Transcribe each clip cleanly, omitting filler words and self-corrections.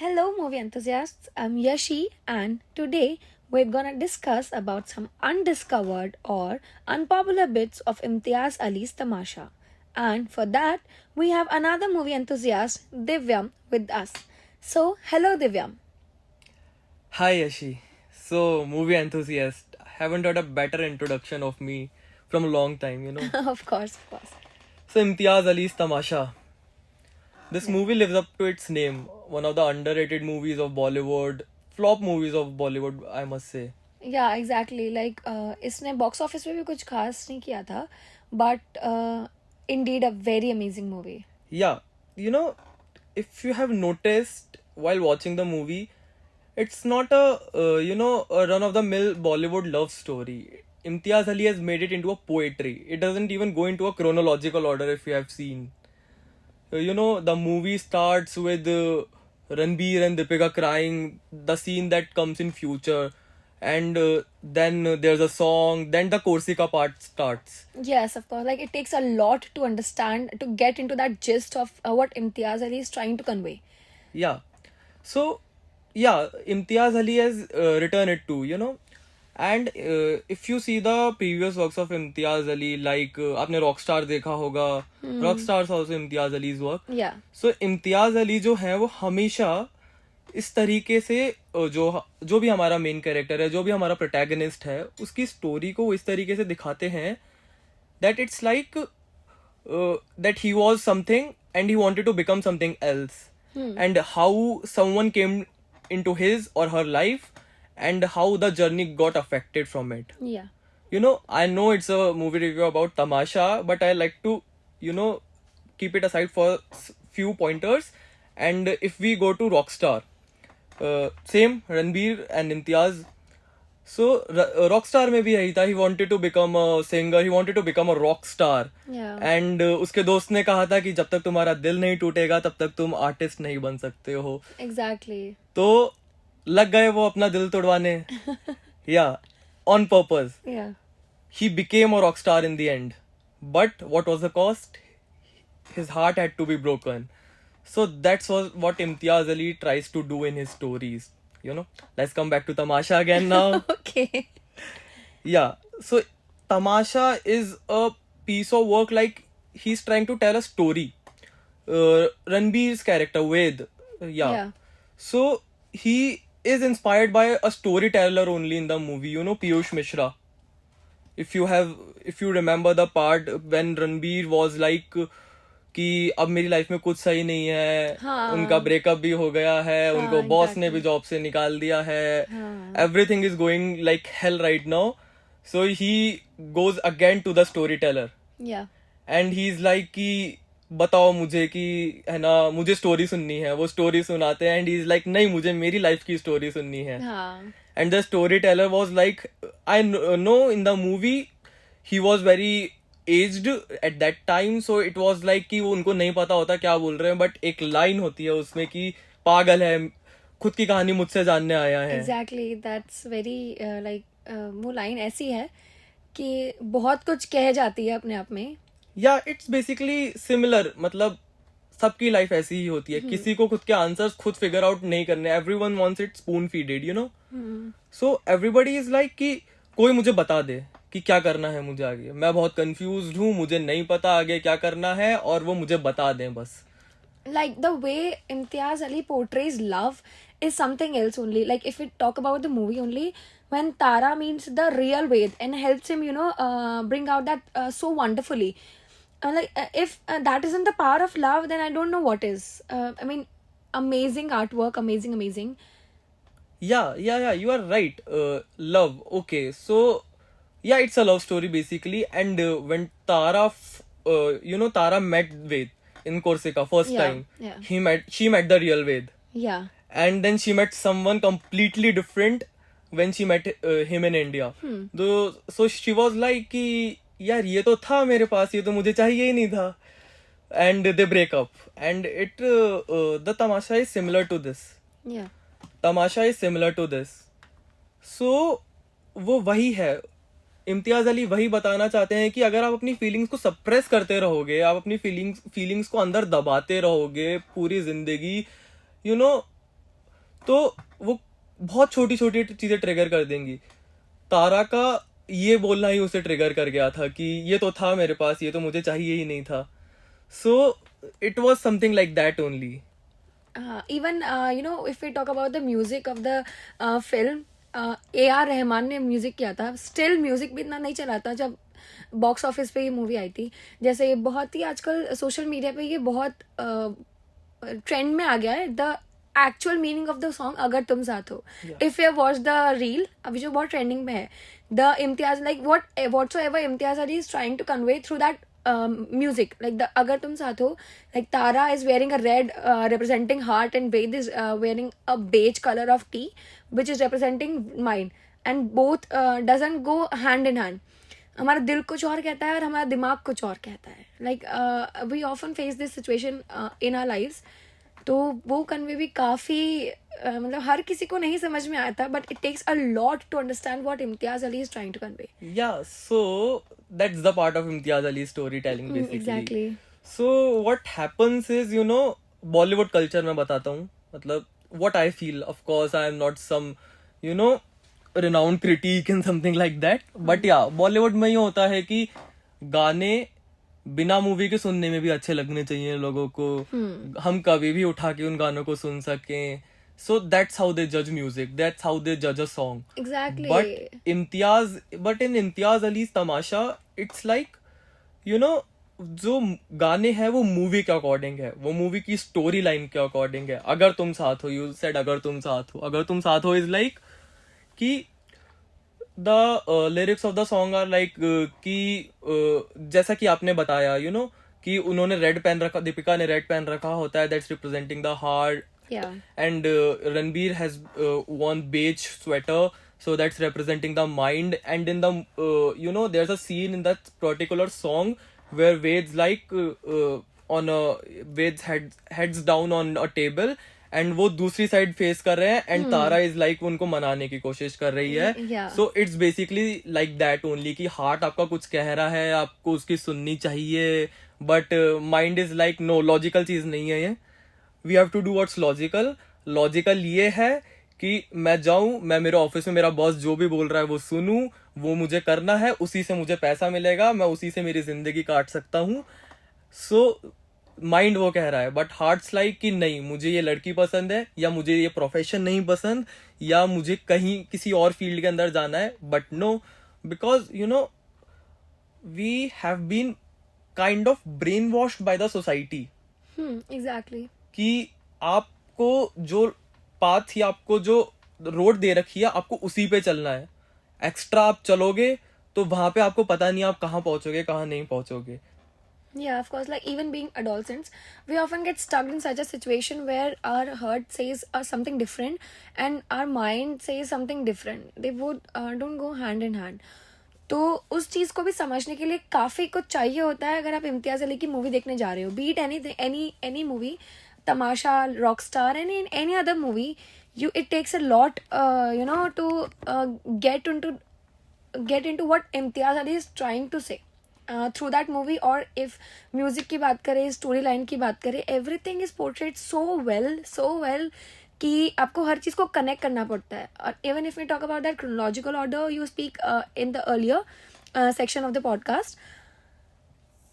Hello, movie enthusiasts. I'm Yashi, and today we're gonna discuss about some undiscovered or unpopular bits of Imtiaz Ali's Tamasha. And for that, we have another movie enthusiast, Divyam, with us. So, hello, Divyam. Hi Yashi. So, movie enthusiast. Haven't heard a better introduction of me from a long time. Of course, of course. So, Imtiaz Ali's Tamasha. This movie lives up to its name. One of the underrated movies of Bollywood, flop movies of Bollywood, I must say. Yeah, exactly. Like, इसने box office में भी कुछ खास नहीं किया था, but indeed a very amazing movie. Yeah, if you have noticed while watching the movie, it's not a run of the mill Bollywood love story. Imtiaz Ali has made it into a poetry. It doesn't even go into a chronological order if you have seen. The movie starts with Ranbir and Deepika crying, the scene that comes in future, and then there's a song, then the Corsica part starts. Yes, of course. Like it takes a lot to understand to get into that gist of what Imtiaz Ali is trying to convey. Yeah. So, yeah, Imtiaz Ali has written it too. And if you see the previous works of Imtiaz Ali, like आपने Rockstar देखा होगा, Rockstar is also Imtiaz Ali's work. Yeah. So Imtiaz Ali जो है वो हमेशा इस तरीके से जो भी हमारा मेन कैरेक्टर है, जो भी हमारा प्रोटैगनिस्ट है, उसकी स्टोरी को वो इस तरीके से दिखाते हैं that it's like that he was something and he wanted to become something else. And how someone came into his or her life and how the journey got affected from it. Yeah. I know it's a movie review about Tamasha, but I like to, keep it aside for few pointers. And if we go to Rockstar, same Ranbir and Imtiaz. So Rockstar में भी यही था. He wanted to become a singer. He wanted to become a rock star. Yeah. And उसके दोस्त ने कहा था कि जब तक तुम्हारा दिल नहीं टूटेगा तब तक तुम आर्टिस्ट नहीं बन सकते हो. Exactly. तो लग गए वो अपना दिल तोड़वाने. Yeah, on purpose. Yeah. He became a rock star in the end. But what was the cost? His heart had to be broken. So that's what Imtiaz Ali tries to do in his stories. Let's come back to Tamasha again now. Okay. Yeah. So Tamasha is a piece of work like he's trying to tell a story. Ranbir's character, Ved. Yeah. So he is inspired by a storyteller only in the movie, Piyush Mishra. If you remember the part when Ranbir was like कि अब मेरी life में कुछ सही नहीं है. हाँ. उनका ब्रेकअप भी हो गया है. हाँ, उनको बॉस ने exactly. भी जॉब से निकाल दिया है. हाँ. Everything is going like hell right now. So he goes again to the story teller Yeah. And he is like कि बताओ मुझे कि है ना मुझे स्टोरी सुननी है. वो स्टोरी सुनाते हैं एंड ही इज लाइक नहीं मुझे मेरी लाइफ की स्टोरी सुननी है. हाँ. And the story Taylor was like I know in the movie he was very aged at that time. So it was like कि वो उनको नहीं पता होता क्या बोल रहे हैं. बट एक लाइन होती है उसमें कि पागल है खुद की कहानी मुझसे जानने आया है. Exactly. That's very वो लाइन ऐसी है कि बहुत कुछ कह जाती है अपने आप में. या इट्स बेसिकली सिमिलर. मतलब सबकी लाइफ ऐसी ही होती है. किसी को खुद के आंसर्स खुद फिगर आउट नहीं करने. Everyone wants it spoon feeded. So everybody is like कि कोई मुझे बता दे कि क्या करना है मुझे आगे. मैं बहुत कंफ्यूज्ड हूँ. मुझे नहीं पता आगे क्या करना है और वो मुझे बता दें बस. Like the way Imtiaz Ali portrays love is something else only. Like if we talk about the movie only, when Tara meets the real Ved and helps him, bring out that so wonderfully. If that isn't the power of love, then I don't know what is. I mean, amazing artwork, amazing. Yeah, you are right. Love. Okay, so yeah, it's a love story basically. And when Tara met Ved in Corsica first Yeah, time. yeah. She met the real Ved. Yeah. And then she met someone completely different when she met him in India. So she was like कि यार ये तो था मेरे पास, ये तो मुझे चाहिए ही नहीं था. And they break up. And the Tamasha is similar to this. Yeah. Tamasha is similar to this. So वो वही है. इम्तियाज अली वही बताना चाहते हैं कि अगर आप अपनी फीलिंग्स को सप्रेस करते रहोगे, आप अपनी फीलिंग्स को अंदर दबाते रहोगे पूरी जिंदगी, तो वो बहुत छोटी छोटी चीजें ट्रिगर कर देंगी. तारा का ये बोलना ही उसे ट्रिगर कर गया था कि ये तो था मेरे पास, ये तो मुझे चाहिए ही नहीं था. So it was something like that only. Even if we talk about the music of the film, A.R. Rahman ने म्यूजिक किया था. स्टिल म्यूजिक भी इतना नहीं चला था जब बॉक्स ऑफिस पे ये मूवी आई थी. जैसे ये बहुत ही आजकल सोशल मीडिया पे ये बहुत ट्रेंड में आ गया है. The actual meaning of the song अगर तुम साथ हो. If you watch the reel अभी जो बहुत ट्रेंडिंग में है, the Imtiaz like whatsoever Imtiaz Ali is trying to convey through that music, like the agar tum saath ho, like Tara is wearing a red representing heart, and Ved is wearing a beige color of tea which is representing mind, and both doesn't go hand in hand. हमारा दिल कुछ और कहता है और हमारा दिमाग कुछ और कहता है. Like we often face this situation in our lives. तो वो कन्वे भी काफ़ी मतलब हर किसी को नहीं समझ में आता, but it takes a lot to understand what Imtiaz Ali is trying to convey. Yeah, so that's the part of Imtiaz Ali's storytelling basically. Exactly. So what happens is, Bollywood culture में बताता हूँ. मतलब what I feel, of course I am not some, renowned critic and something like that. But yeah, Bollywood में ये होता है कि गाने बिना मूवी के सुनने में भी अच्छे लगने चाहिए लोगों को. हम कभी भी उठा के उन गानों को सुन सकें. So that's how they judge music. That's how they judge a song. Exactly. But in Imtiaz Ali's Tamasha, it's like, जो गाने हैं वो मूवी के अकॉर्डिंग है, वो मूवी की स्टोरी लाइन के अकॉर्डिंग है. अगर तुम साथ हो, यू सेड अगर तुम साथ हो. अगर तुम साथ हो इज लाइक कि the lyrics of the song are like कि जैसा कि आपने बताया, कि उन्होंने रेड पहन रखा, दीपिका ने रेड पहन रखा होता है, that's representing the heart. Yeah. And Ranbir has worn beige sweater, so that's representing the mind. And in the there's a scene in that particular song where Ved's like on a Ved's heads down on a table, and वो दूसरी side face कर रहे हैं, and Tara is like उनको मनाने की कोशिश कर रही है. Yeah. So it's basically like that only कि हार्ट आपका कुछ कह रहा है, आपको उसकी सुननी चाहिए, but mind is like no, logical चीज नहीं है ये. We have to do what's logical. Logical ये है कि मैं जाऊं, मैं मेरे ऑफिस में मेरा बॉस जो भी बोल रहा है वो सुनूं, वो मुझे करना है, उसी से मुझे पैसा मिलेगा, मैं उसी से मेरी जिंदगी काट सकता हूं. सो माइंड वो कह रहा है, बट हार्ट्स लाइक कि नहीं, मुझे ये लड़की पसंद है, या मुझे ये प्रोफेशन नहीं पसंद, या मुझे कहीं किसी और फील्ड के अंदर जाना है. But no, because we have been kind of brainwashed by the society. Exactly. कि आपको जो पाथ या आपको जो रोड दे रखी है, आपको उसी पे चलना है. एक्स्ट्रा आप चलोगे तो वहां पे आपको पता नहीं आप कहाँ पहुंचोगे, कहाँ नहीं पहुंचोगे. Yeah, of course. Like even being adolescents, we often get stuck in such a situation where our heart says something different and our mind says something different. They would don't go hand in hand. तो उस चीज को भी समझने के लिए काफी कुछ चाहिए होता है. अगर आप इम्तियाज अली की मूवी देखने जा रहे हो, beat any movie, Tamasha, Rockstar, any other movie, it takes a lot to get into what Imtiaz Ali is trying to say through that movie. और if music की बात करें, स्टोरी लाइन की बात करें, everything is portrayed so well कि आपको हर चीज को कनेक्ट करना पड़ता है. और even if we talk about that chronological order you speak in the earlier section of the podcast,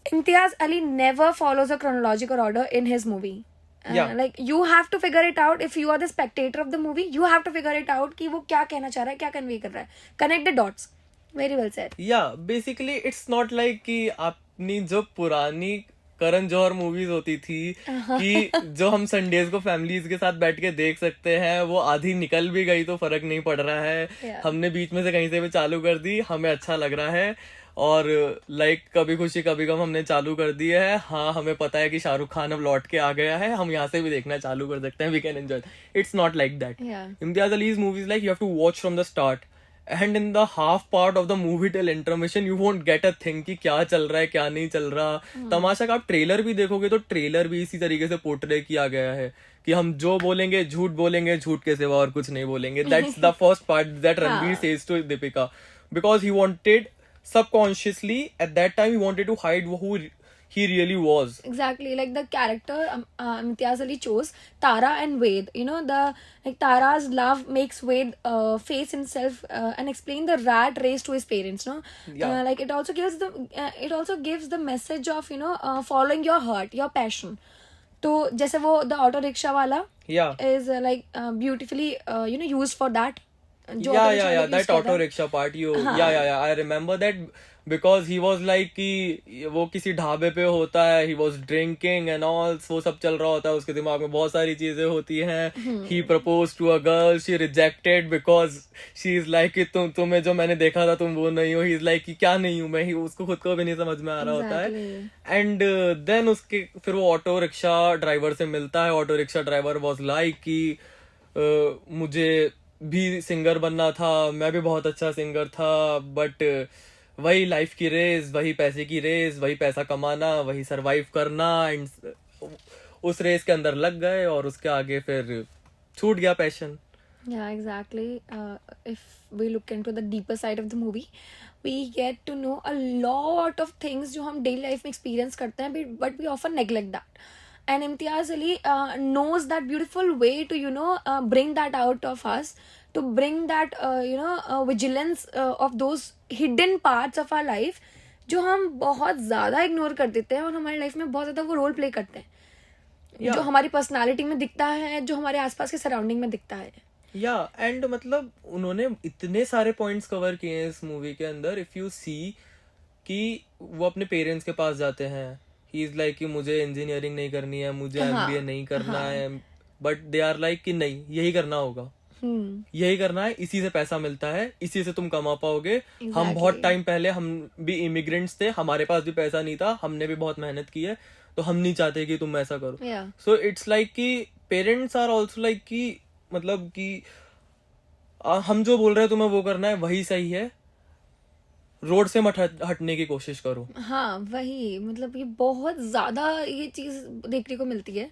Imtiaz Ali never follows a chronological order in his movie. Yeah. Like you have to figure it out. If you are the spectator of the movie, you have to figure it out कि वो क्या कहना चाह रहा है, क्या convey कर रहा है. Connect the dots. Very well said. Yeah, basically it's not like कि आपनी जो पुरानी करण जौहर मूवीज होती थी कि जो हम संडेज को फैमिलीज के साथ बैठ के देख सकते हैं, वो आधी निकल भी गई तो फर्क नहीं पड़ रहा है. Yeah. हमने बीच में से कहीं से भी चालू कर दी, हमें अच्छा लग रहा है. और लाइक कभी खुशी कभी गम हमने चालू कर दिए है. हाँ, हमें पता है कि शाहरुख खान अब लौट के आ गया है, हम यहाँ से भी देखना चालू कर सकते हैं. We can enjoy. It's not like that. Imtiaz Ali's movies like you have to watch from the start, and in the half part of the movie till intermission you won't get a thing कि क्या चल रहा है, क्या नहीं चल रहा. तमाशा का आप ट्रेलर भी देखोगे तो ट्रेलर भी इसी तरीके से पोर्ट्रे किया गया है कि हम जो बोलेंगे झूठ के सिवा और कुछ नहीं बोलेंगे. That's the first part that Ranbir says to Deepika, because he wanted subconsciously at that time he wanted to hide who he really was. Exactly, like the character Imtiaz Ali chose Tara and Wade. You know, the like Tara's love makes Wade face himself and explain the rat race to his parents. No, Yeah. like it also gives the message of, you know, following your heart, your passion. तो जैसे वो the auto rickshaw वाला Yeah. is beautifully you know, used for that. जो Yeah, auto yeah, rickshaw yeah, वाला use that करता auto है. rickshaw part, you, हाँ. yeah, I remember that because he was like कि वो किसी ढाबे पे होता है, he was drinking and all, वो सब चल रहा होता है, उसके दिमाग में बहुत सारी चीजें होती हैं. He proposed to a girl, she rejected because she is like कि तुम्हें जो मैंने देखा था तुम वो नहीं हो. He is like कि क्या नहीं हूँ मैं, उसको खुद को भी नहीं समझ में आ रहा होता है. Exactly. एंड देन उसके फिर वो ऑटो रिक्शा ड्राइवर से मिलता है. Auto rickshaw driver was like कि मुझे भी सिंगर बनना था, मैं भी बहुत अच्छा सिंगर था, बट वही लाइफ की रेस, वही पैसे की रेस, वही पैसा कमाना, वही सरवाइव करना, एंड उस रेस के अंदर लग गए और उसके आगे फिर छूट गया passion. Yeah, exactly. If we look into the deeper side of the movie, we get to know a lot of things जो हम daily life में experience करते हैं, but we often neglect that. And Imtiaz Ali knows that beautiful way to, you know, bring that out of us, to bring that you know, vigilance of those hidden parts of our life जो हम बहुत ज़्यादा ignore कर देते हैं और हमारी life में बहुत ज़्यादा वो रोल प्ले करते हैं. Yeah. जो हमारी पर्सनालिटी में दिखता है, जो हमारे आसपास के सराउंडिंग में दिखता है. या एंड मतलब उन्होंने इतने सारे पॉइंट्स कवर किए हैं इस मूवी के अंदर. इफ यू सी कि वो अपने पेरेंट्स के पास जाते हैं, ही इज लाइक कि मुझे इंजीनियरिंग नहीं करनी है, मुझे एमबीए नहीं करना है, बट दे आर लाइक कि नहीं, यही करना होगा, यही करना है, इसी से पैसा मिलता है, इसी से तुम कमा पाओगे. हम बहुत टाइम पहले हम भी इमिग्रेंट्स थे, हमारे पास भी पैसा नहीं था, हमने भी बहुत मेहनत की है, तो हम नहीं चाहते कि तुम ऐसा करो. सो इट्स लाइक कि पेरेंट्स आर ऑल्सो लाइक कि मतलब कि हम जो बोल रहे हैं तुम्हें वो करना है, वही सही है, रोड से मत हटने की कोशिश करो. हाँ, वही, मतलब ये बहुत ज्यादा ये चीज देखने को मिलती है.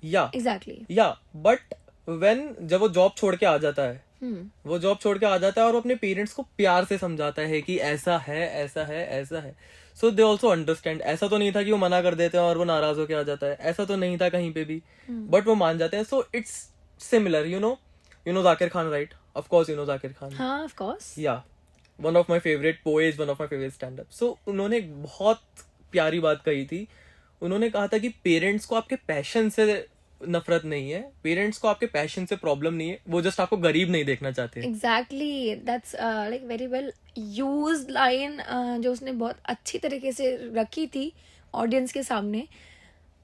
या एग्जैक्टली. या बट व्हेन जब वो जॉब छोड़ के आ जाता है, वो जॉब छोड़ के आ जाता है और वो अपने पेरेंट्स को प्यार से समझाता है कि ऐसा है, ऐसा है, ऐसा है. सो दे ऑल्सो अंडरस्टैंड. ऐसा तो नहीं था कि वो मना कर देते हैं और वो नाराज होके आ जाता है, ऐसा तो नहीं था कहीं पे भी, बट वो मान जाते हैं. So it's similar, you know Zakir Khan, right? Of course you know Zakir Khan. हाँ, of course. Yeah one of my favourite poets, one of my favourite stand up. So उन्होंने एक बहुत प्यारी बात कही थी. उन्होंने कहा था कि पेरेंट्स को आपके पैशन से नफरत नहीं है, पेरेंट्स को आपके पैशन से प्रॉब्लम नहीं है, वो जस्ट आपको गरीब नहीं देखना चाहते. Exactly, that's like very well used line जो उसने बहुत अच्छी तरीके से रखी थी ऑडियंस के सामने.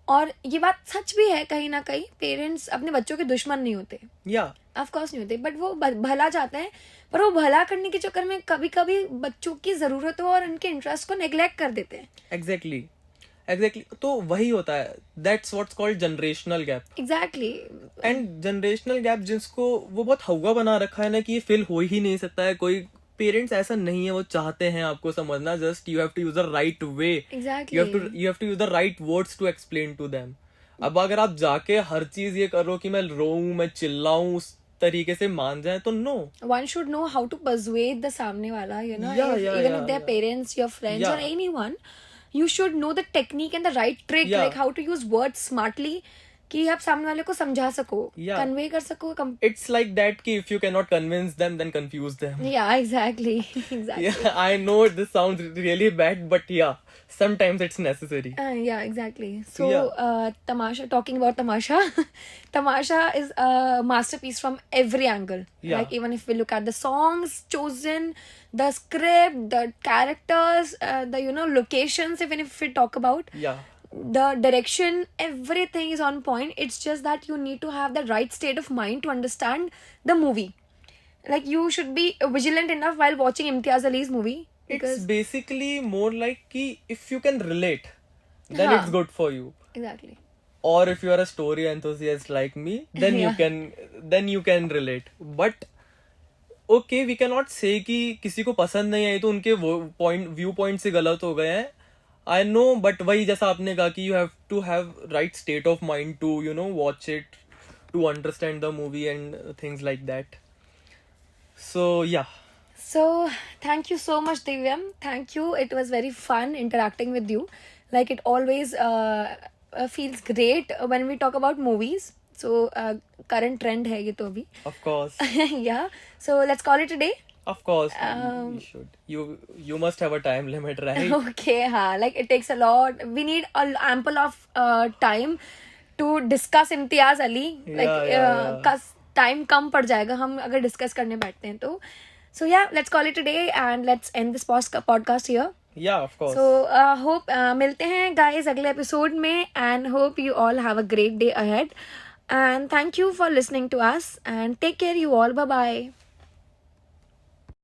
और ये बात सच भी है कहीं ना कहीं. पेरेंट्स अपने बच्चों के दुश्मन नहीं होते, या ऑफ कोर्स नहीं होते, बट वो भला चाहते हैं, पर वो भला करने के चक्कर में कभी कभी बच्चों की जरूरतों और उनके इंटरेस्ट को नेग्लेक्ट कर देते हैं. एग्जैक्टली. तो वही होता है, that's what's called generational gap. Exactly. And generational gap जिसको वो बहुत हवा बना रखा है ना कि ये फिल हो ही नहीं सकता है. कोई पेरेंट्स ऐसा नहीं है, वो चाहते हैं आपको समझना, just you have to use the right way, exactly. You have to use the right words to explain to them. अब अगर आप जाके हर चीज ये करो कि मैं रोऊं, मैं चिल्लाऊं, उस तरीके से मान जाए, तो no. One should know how to persuade the सामने वाला, you know, Yeah, yeah, even yeah, if they're yeah. parents, your friends, Yeah. or anyone, you should know the technique and the right trick, Yeah. like how to use words smartly, कि आप सामने वाले को समझा सको, Yeah. convey कर सको. It's like that कि if you cannot convince them, then confuse them. Yeah, exactly. Exactly. Yeah, I know this sounds really bad, but yeah, sometimes it's necessary. Yeah, exactly. So, Yeah. Tamasha, talking about Tamasha, Tamasha is a masterpiece from every angle. Yeah. Like, even if we look at the songs chosen, the script, the characters, the, you know, locations, even if we talk about Yeah. the direction, everything is on point. It's just that you need to have the right state of mind to understand the movie. Like, you should be vigilant enough while watching Imtiaz Ali's movie. It's basically more like कि if you can relate, then हाँ. it's good for you. Exactly. Or if you are a story enthusiast like me, then you can relate. But okay, we cannot say कि किसी को पसंद नहीं आई तो उनके view point से गलत हो गए हैं. I know, but वही जैसा आपने कहा कि you have to have right state of mind to, you know, watch it, to understand the movie and things like that. So yeah. So, thank you so much, Divyam. Thank you. It was very fun interacting with you. Like it always feels great when we talk about movies. So current trend है ये तो अभी. Of course. Yeah. So let's call it a day. Of course, we should. You must have a time limit, right? Okay, हाँ. Like it takes a lot. We need ample of time to discuss Imtiaz Ali. Like का time कम पड़ जाएगा हम अगर discuss करने बैठते हैं तो. So yeah, let's call it a day and let's end this podcast here. Yeah, of course. So hope मिलते हैं guys अगले episode में and hope you all have a great day ahead. And thank you for listening to us and take care you all. Bye bye.